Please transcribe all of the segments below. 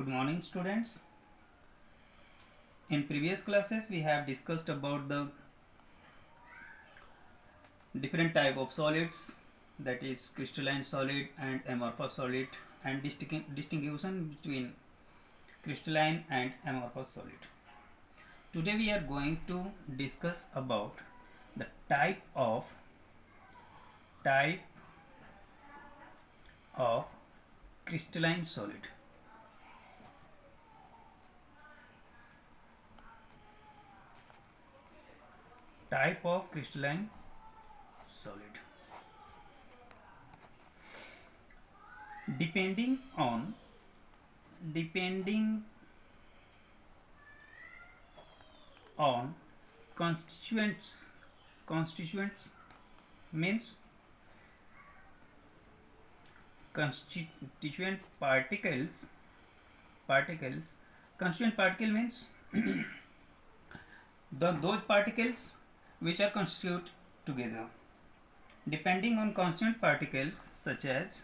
Good morning, students. In previous classes we have discussed about the different type of solids, that is crystalline solid and amorphous solid, and distinction between crystalline and amorphous solid. Today we are going to discuss about the type of crystalline solid. Type of crystalline solid. Depending on constituents means constituent particles. Constituent particle means those particles which are constituted together. Depending on constituent particles such as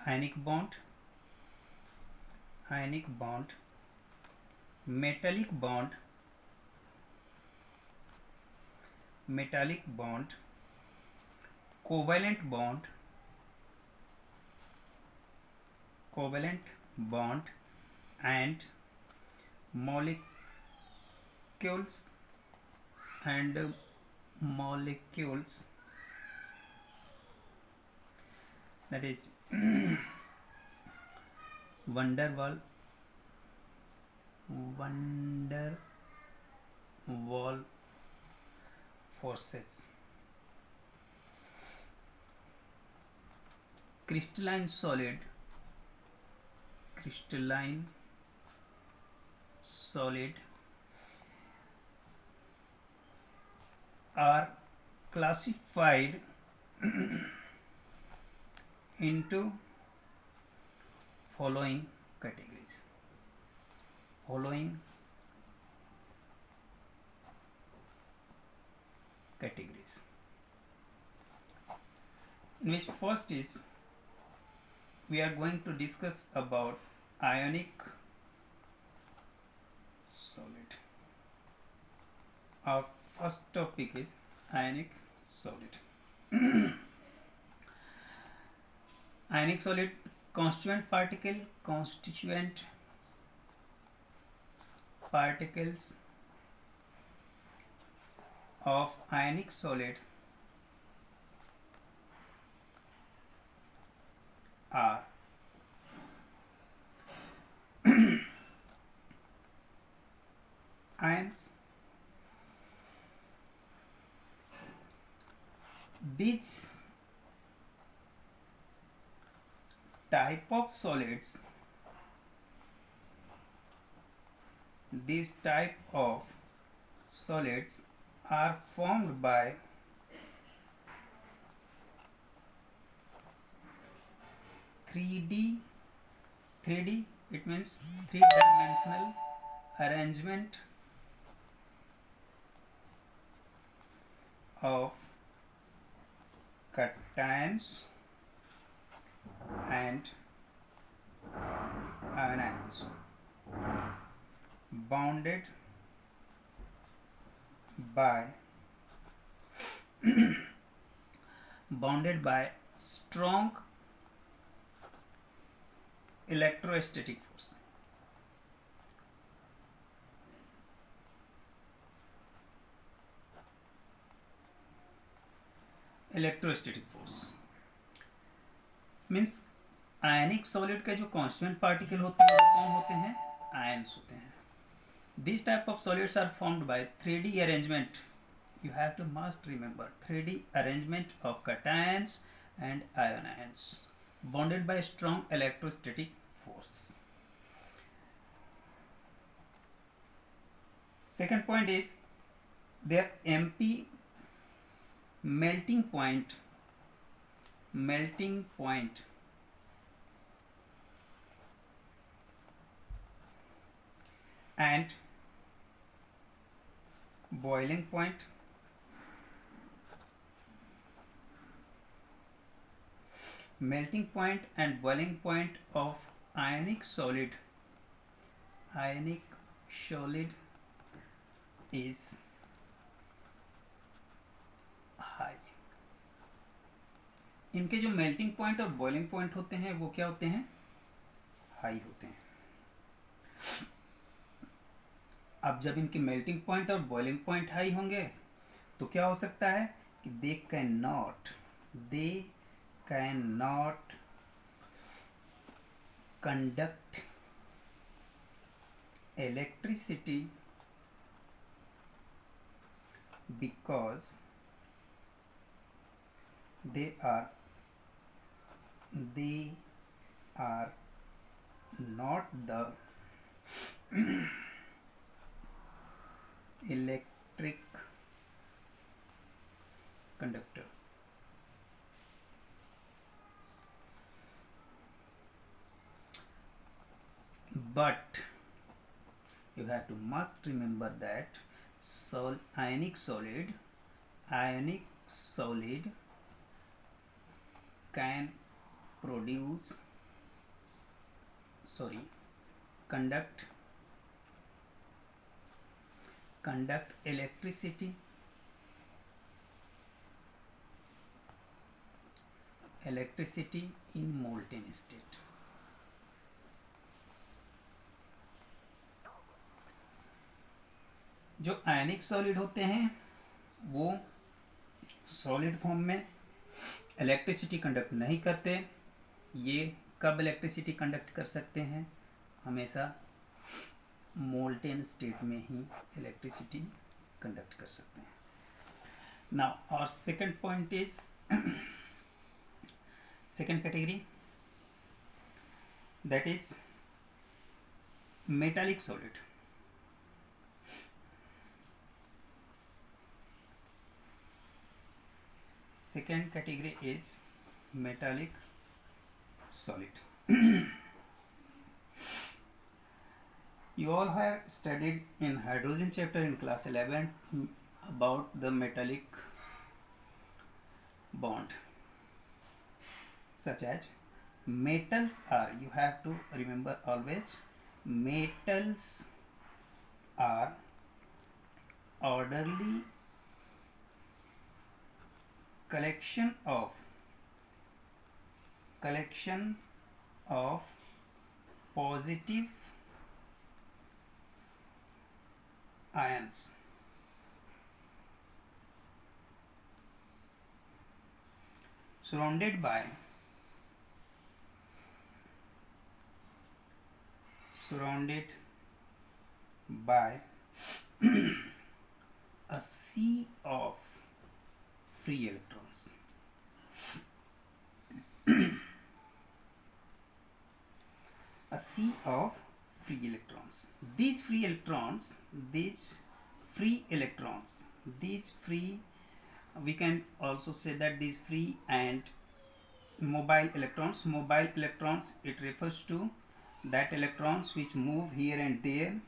ionic bond, metallic bond, covalent bond, and molecules that is van der Waal forces. Crystalline solid are classified into following categories. In which first is we are going to discuss about ionic solid. Our first topic is ionic solid. Ionic solid constituent particles of ionic solid are ions. These type of solids are formed by three D, it means three-dimensional arrangement of cations and anions bounded by strong electrostatic force. Means ionic solid के जो constituent particle होते हैं वो कौन होते हैं? Ions होते हैं. These type of solids are formed by 3D arrangement. You have to must remember 3D arrangement of cations and anions bonded by strong electrostatic force. Second point is their MP melting point and boiling point melting point and boiling point of ionic solid is high. इनके जो melting point और boiling point होते हैं वो क्या होते हैं, high होते हैं. अब जब इनके मेल्टिंग पॉइंट और बॉइलिंग पॉइंट हाई होंगे तो क्या हो सकता है कि they can not conduct electricity because they are not the electric conductor. But you have to must remember that ionic solid can conduct electricity in molten state. जो आयनिक solid होते हैं वो सॉलिड फॉर्म में इलेक्ट्रिसिटी कंडक्ट नहीं करते. ये कब electricity conduct कर सकते हैं, हमेशा मोल्टेन स्टेट में ही इलेक्ट्रिसिटी कंडक्ट कर सकते हैं. नाउ और second point is second category, that is metallic solid. Second category is metallic solid. You all have studied in hydrogen chapter in class 11 about the metallic bond, such as metals are, you have to remember always, metals are orderly collection of positive ions surrounded by a sea of free electrons. A sea of free electrons. These free we can also say that these free and mobile electrons, it refers to that electrons which move here and there.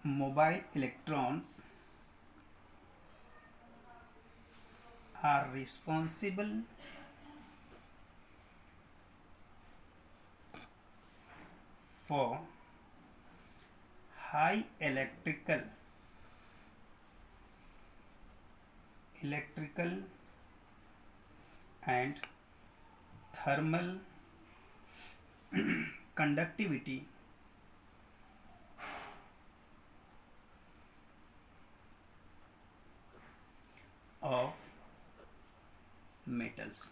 Mobile electrons are responsible for high electrical and thermal conductivity of metals.